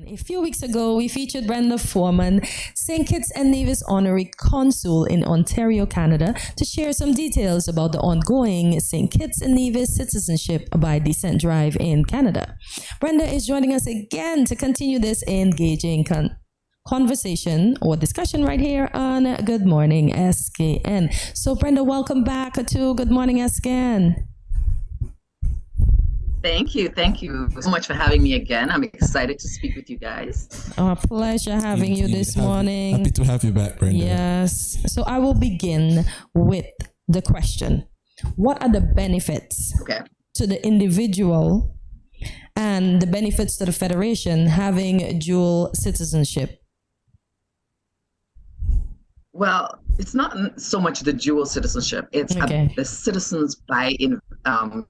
A few weeks ago, we featured Brenda Foreman, St. Kitts and Nevis Honorary Consul in Ontario, Canada, to share some details about the ongoing St. Kitts and Nevis Citizenship by Descent drive in Canada. Brenda is joining us again to continue this engaging conversation or discussion right here on Good Morning SKN. So, Brenda, welcome back to Good Morning SKN. Thank you. Thank you so much for having me again. I'm excited to speak with you guys. Our pleasure having you this morning. Happy to have you back, Brenda. Yes. So I will begin with the question. What are the benefits to the individual and the benefits to the Federation having dual citizenship? Well, it's not so much the dual citizenship. It's the citizens by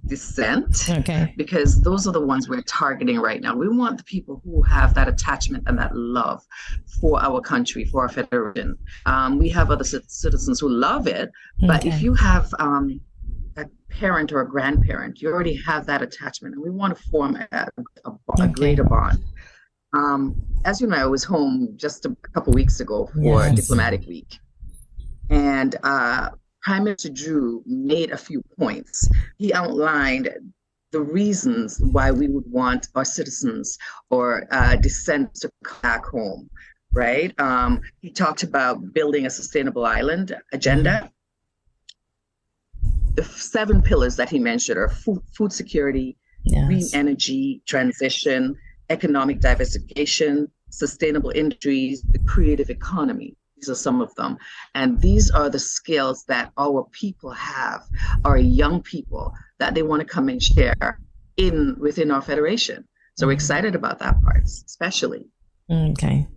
descent, because those are the ones we're targeting right now. We want the people who have that attachment and that love for our country, for our federation. We have other citizens who love it, but if you have a parent or a grandparent, you already have that attachment, and we want to form a greater bond. As you know, I was home just a couple weeks ago for Diplomatic Week, and Prime Minister Drew made a few points. He outlined the reasons why we would want our citizens or descendants to come back home, right? He talked about building a sustainable island agenda. The 7 pillars that he mentioned are food security, green energy transition, economic diversification, sustainable industries, the creative economy. These are some of them. And these are the skills that our people have, our young people, that they want to come and share within our federation. So we're excited about that part, especially. Okay.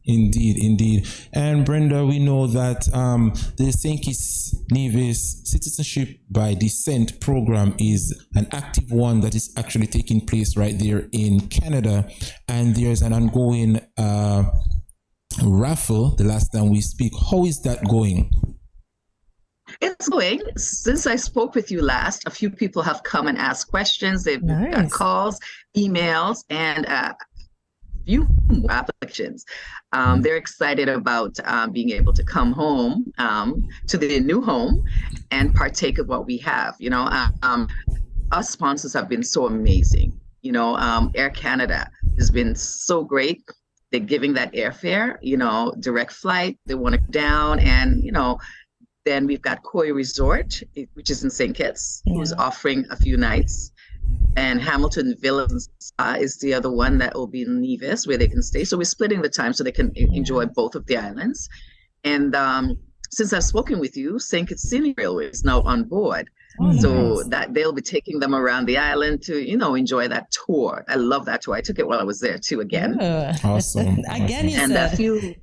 Indeed. And Brenda, we know that the St. Kitts Nevis Citizenship by Descent program is an active one that is actually taking place right there in Canada. And there's an ongoing raffle the last time we speak. How is that going? It's going. Since I spoke with you last, a few people have come and asked questions. They've got calls, emails, and few applications. They're excited about being able to come home to their new home and partake of what we have. You know, our sponsors have been so amazing. You know, Air Canada has been so great. They're giving that airfare, you know, direct flight. They want it down, and you know, then we've got Koi Resort, which is in St. Kitts, who's offering a few nights. And Hamilton Villas is the other one that will be in Nevis, where they can stay. So we're splitting the time so they can enjoy both of the islands. And since I've spoken with you, St. Kitts Railway is now on board. So that they'll be taking them around the island to, you know, enjoy that tour. I love that tour. I took it while I was there too, again. Awesome. Again, you and said. a few.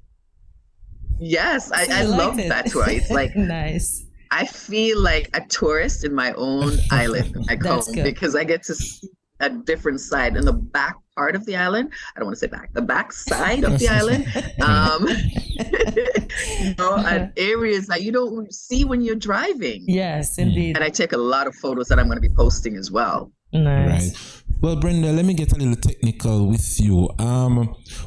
Yes, I loved that tour. It's like nice. I feel like a tourist in my own island. I call it, because I get to see a different side in the back part of the island. I don't want to say back, the back side of the island. You know, and areas that you don't see when you're driving. Yes, indeed. And I take a lot of photos that I'm going to be posting as well. Nice. Right. Well, Brenda, let me get a little technical with you.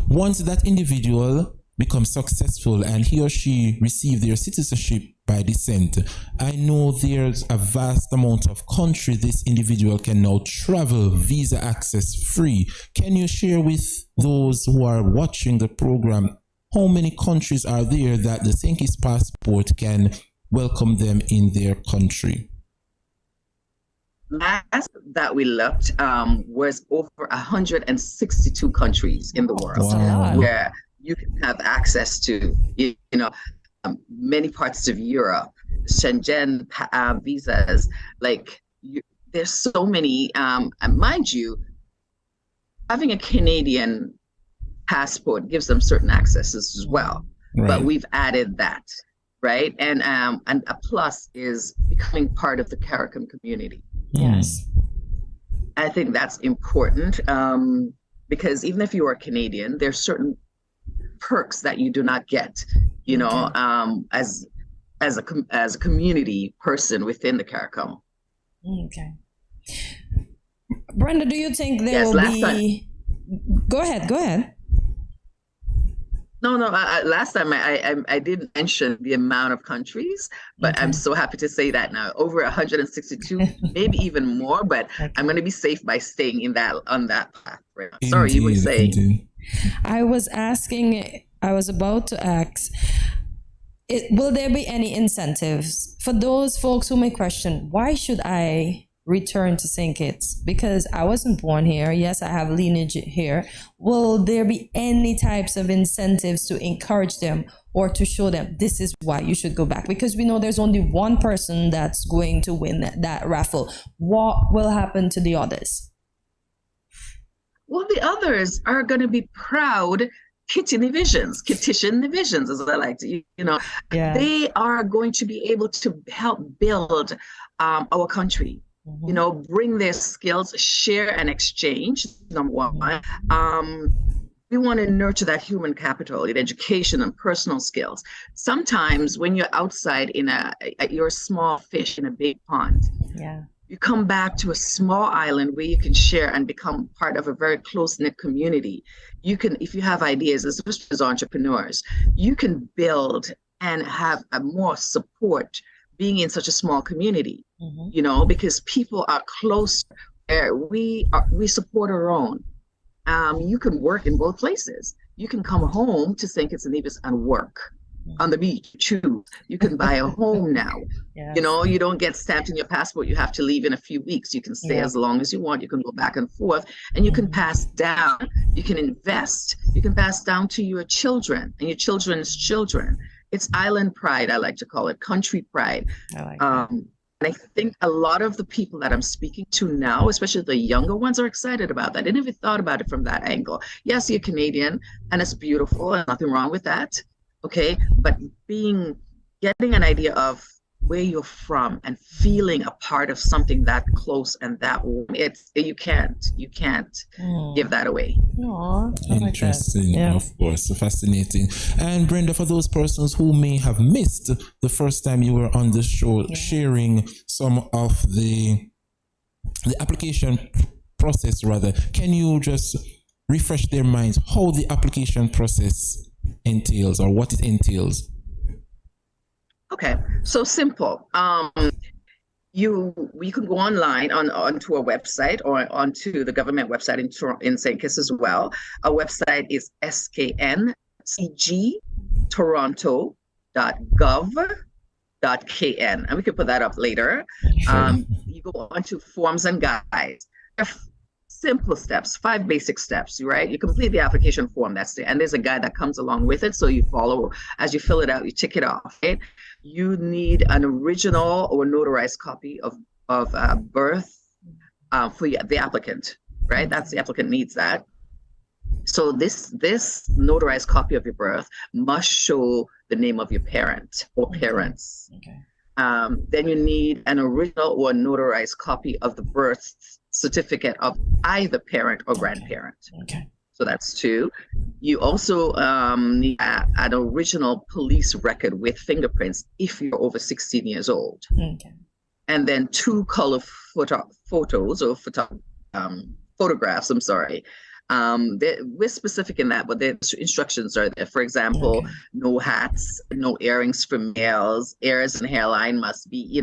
Once that individual becomes successful and he or she receive their citizenship by descent, I know there's a vast amount of country this individual can now travel visa access free. Can you share with those who are watching the program how many countries are there that the St. Kitts passport can welcome them in their country? Last that we looked was over 162 countries in the world where you can have access to, you know, many parts of Europe, Schengen visas. Like, there's so many. And mind you, having a Canadian passport gives them certain accesses as well. Right. But we've added that, right? And a plus is becoming part of the CARICOM community. Yes, I think that's important because even if you are Canadian, there's certain perks that you do not get, you know, as a community person within the CARICOM. Okay. Brenda, do you think there will be Go ahead. No. Last time I didn't mention the amount of countries, but I'm so happy to say that now over 162, maybe even more. But I'm going to be safe by staying on that path. Right now. Sorry, you were saying. Indeed. I was about to ask. Will there be any incentives for those folks who may question, why should I return to St. Kitts? Because I wasn't born here. Yes, I have lineage here. Will there be any types of incentives to encourage them or to show them this is why you should go back? Because we know there's only one person that's going to win that raffle. What will happen to the others? Well, the others are going to be proud Kittitian divisions, as I like to, they are going to be able to help build our country, bring their skills, share and exchange, number one. We want to nurture that human capital in education and personal skills. Sometimes when you're outside you're a small fish in a big pond. Yeah. You come back to a small island where you can share and become part of a very close-knit community. You can, if you have ideas, especially as entrepreneurs, you can build and have a more support being in such a small community, because people are close. We support our own. You can work in both places. You can come home to St. Kitts and Nevis and work on the beach. Choose. You can buy a home now. Yes. You don't get stamped in your passport. You have to leave in a few weeks. You can stay as long as you want. You can go back and forth, and you can pass down. You can invest. You can pass down to your children and your children's children. It's island pride, I like to call it, country pride. I like that. And I think a lot of the people that I'm speaking to now, especially the younger ones, are excited about that. I never thought about it from that angle. Yes, you're Canadian, and it's beautiful, and nothing wrong with that. Okay, but getting an idea of where you're from and feeling a part of something that close and that you can't give that away. Aww, interesting, like of course, fascinating. And Brenda, for those persons who may have missed the first time you were on the show, sharing some of the application process, rather, can you just refresh their minds how the application process entails or what it entails? Okay, so simple. You can go online onto a website or onto the government website in St. Kitts as well. Our website is skncgtoronto.gov.kn, and we can put that up later. Sure. You go onto forms and guides. Simple steps, 5 basic steps, right? You complete the application form, and there's a guide that comes along with it. So you follow, as you fill it out, you tick it off, right? You need an original or notarized copy of birth for the applicant, right? That's the applicant needs that. So this notarized copy of your birth must show the name of your parent or parents. Okay. Then you need an original or notarized copy of the birth certificate of either parent or grandparent. Okay. So that's 2. You also need an original police record with fingerprints if you're over 16 years old. Okay. And then 2 color photographs. I'm sorry. We're specific in that, but the instructions are there. For example, no hats, no earrings for males. Ears and hairline must be,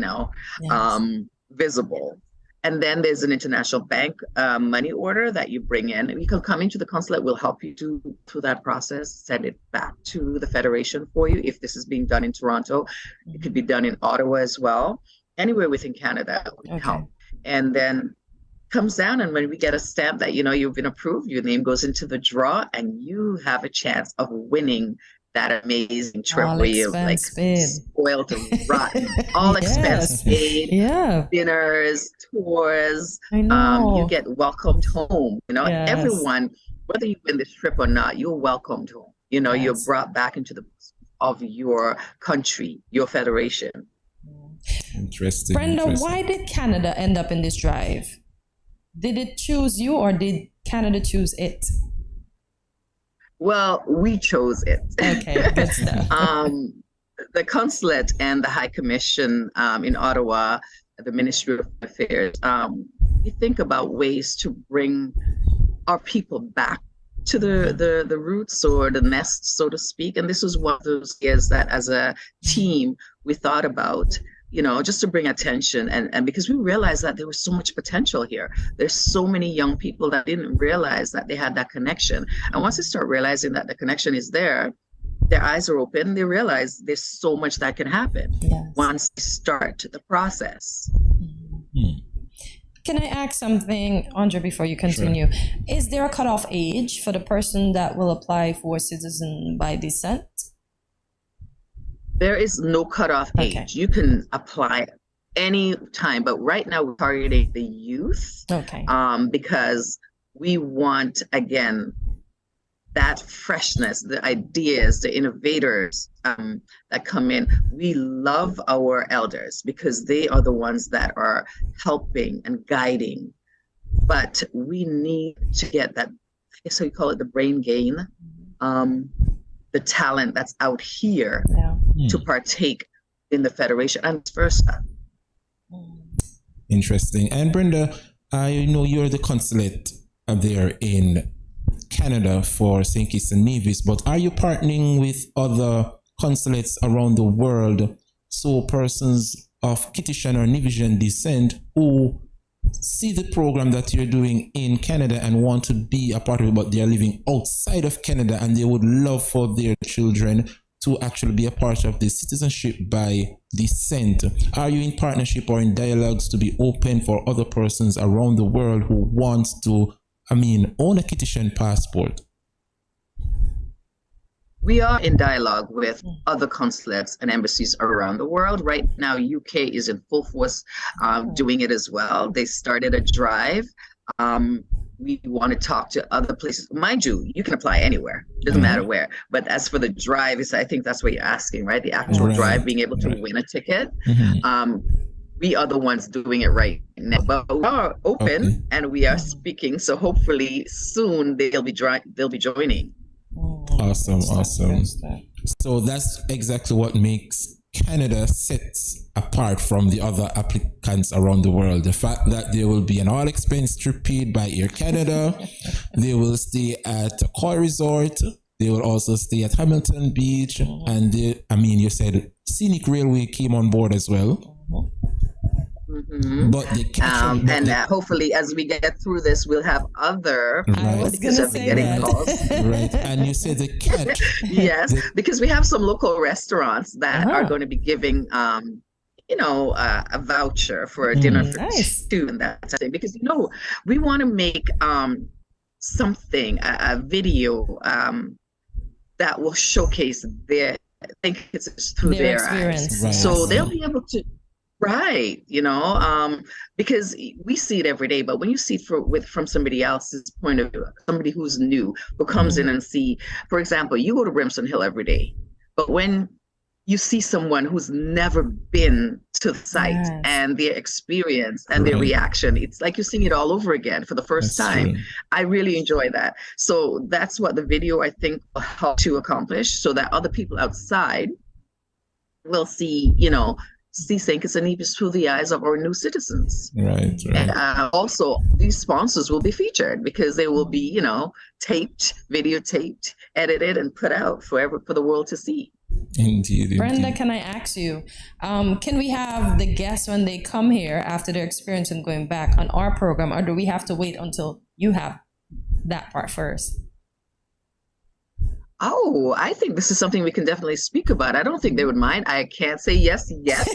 visible. And then there's an international bank money order that you bring in. And you can come into the consulate. We'll help you through that process, send it back to the Federation for you. If this is being done in Toronto, it could be done in Ottawa as well. Anywhere within Canada would help. And then comes down, and when we get a stamp that you've been approved, your name goes into the draw, and you have a chance of winning that amazing trip where you're like spoiled and rotten. All expense paid, dinners, tours. I know. You get welcomed home. Everyone, whether you win this trip or not, you're welcomed home. You're brought back into the of your country, your federation. Interesting. Brenda, why did Canada end up in this drive? Did it choose you, or did Canada choose it? Well, we chose it. Okay, good stuff. The consulate and the High Commission in Ottawa, the Ministry of Affairs, we think about ways to bring our people back to the roots or the nest, so to speak. And this was one of those years that as a team, we thought about, just to bring attention and because we realized that there was so much potential here. There's so many young people that didn't realize that they had that connection. And once they start realizing that the connection is there, their eyes are open, they realize there's so much that can happen once they start the process. Can I ask something, Andre, before you continue? Sure. Is there a cutoff age for the person that will apply for Citizen by Descent? There is no cutoff age. You can apply any time, but right now we're targeting the youth. Because we want, again, that freshness, the ideas, the innovators that come in. We love our elders because they are the ones that are helping and guiding. But we need to get that, so you call it the brain gain, the talent that's out here to partake in the Federation and vice versa. Interesting. And Brenda, I know you're the consulate there in Canada for St. Kitts and Nevis, but are you partnering with other consulates around the world so persons of Kittitian or Nevisian descent who see the program that you're doing in Canada and want to be a part of it, but they are living outside of Canada and they would love for their children to actually be a part of the Citizenship by Descent? Are you in partnership or in dialogues to be open for other persons around the world who want to own a Kittitian passport? We are in dialogue with other consulates and embassies around the world. Right now, UK is in full force doing it as well. They started a drive. We want to talk to other places. Mind you, you can apply anywhere. Doesn't matter where. But as for the drive, I think that's what you're asking, right? The actual drive, being able to win a ticket. We are the ones doing it right now, but we are open and we are speaking. So hopefully soon they'll be joining. Awesome. So that's exactly what makes Canada sets apart from the other applicants around the world. The fact that there will be an all expense trip paid by Air Canada. They will stay at a Koi Resort. They will also stay at Hamilton Beach. And you said Scenic Railway came on board as well. But the hopefully as we get through this, we'll have other calls. Right. And you said the catch. Yes, because we have some local restaurants that are going to be giving a voucher for a dinner for two and that type of thing. Because we want to make something, a video that will showcase their through their experience. Eyes. So they'll be able to. Right, because we see it every day, but when you see it from somebody else's point of view, somebody who's new, who comes in and see, for example, you go to Brimstone Hill every day, but when you see someone who's never been to the site and their experience and their reaction, it's like you're seeing it all over again for the first time. True. I really enjoy that. So that's what the video, I think, will help to accomplish, so that other people outside will see, see St. Kitts and Nevis through the eyes of our new citizens. Right. And also, these sponsors will be featured because they will be, videotaped, edited, and put out for the world to see. Indeed. Brenda, can I ask you, can we have the guests when they come here after their experience and going back on our program, or do we have to wait until you have that part first? Oh, I think this is something we can definitely speak about. I don't think they would mind. I can't say yes yet.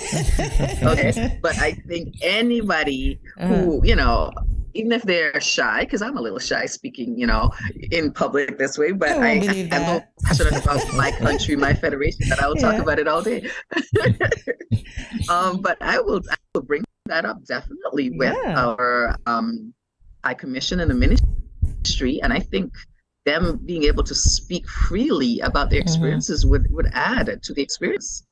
Okay. But I think anybody who, even if they're shy, because I'm a little shy speaking, in public this way, but I'm so passionate about my country, my federation, that I will talk about it all day. But I will bring that up definitely with our High Commission and the ministry. And I think them being able to speak freely about their experiences would add to the experience.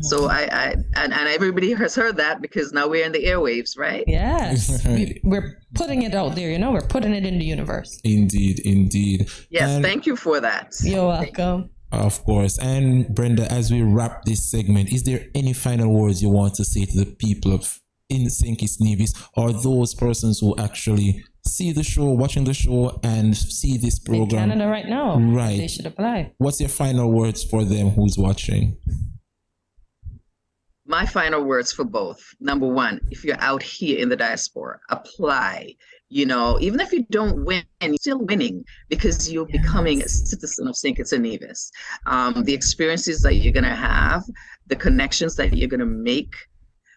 So and everybody has heard that because now we're in the airwaves, right? Yes. We're putting it out there, we're putting it in the universe. Indeed. Yes, thank you for that. You're welcome. Of course. And Brenda, as we wrap this segment, is there any final words you want to say to the people in St. Kitts Nevis, or those persons who actually see the show, watching the show, and see this program. In Canada right now. Right. They should apply. What's your final words for them who's watching? My final words for both. Number one, if you're out here in the diaspora, apply. You know, even if you don't win, you're still winning because you're becoming a citizen of St. Kitts and Nevis. The experiences that you're going to have, the connections that you're going to make,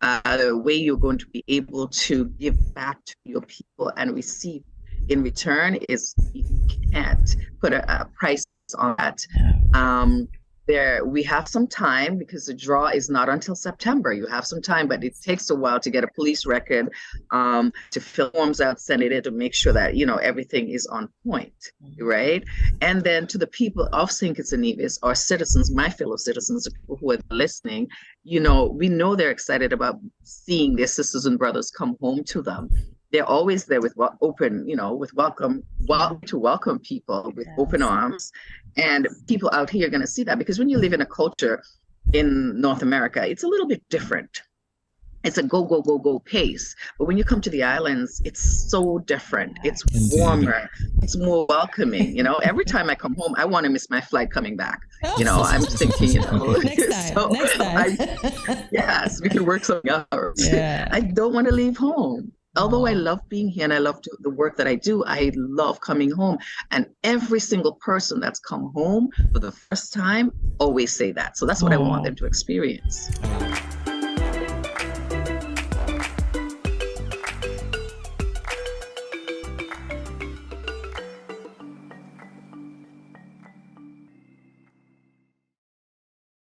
the way you're going to be able to give back to your people and receive in return is, you can't put a price on that. We have some time because the draw is not until September. You have some time, but it takes a while to get a police record, to fill forms out, send it in to make sure that, you know, everything is on point, right? And then to the people of St. Kitts and Nevis, our citizens, my fellow citizens, the people who are listening, you know, we know they're excited about seeing their sisters and brothers come home to them. They're always there with open, you know, with welcome people with open arms. And people out here are going to see that, because when you live in a culture in North America, it's a little bit different. It's a go, go, go, go pace. But when you come to the islands, it's so different. It's warmer. It's more welcoming. You know, every time I come home, I want to miss my flight coming back. You know, I'm thinking, you know, next time. Yes, we can work something out. Yeah. I don't want to leave home. Although I love being here and I love the work that I do, I love coming home. And every single person that's come home for the first time always say that. So that's what I want them to experience.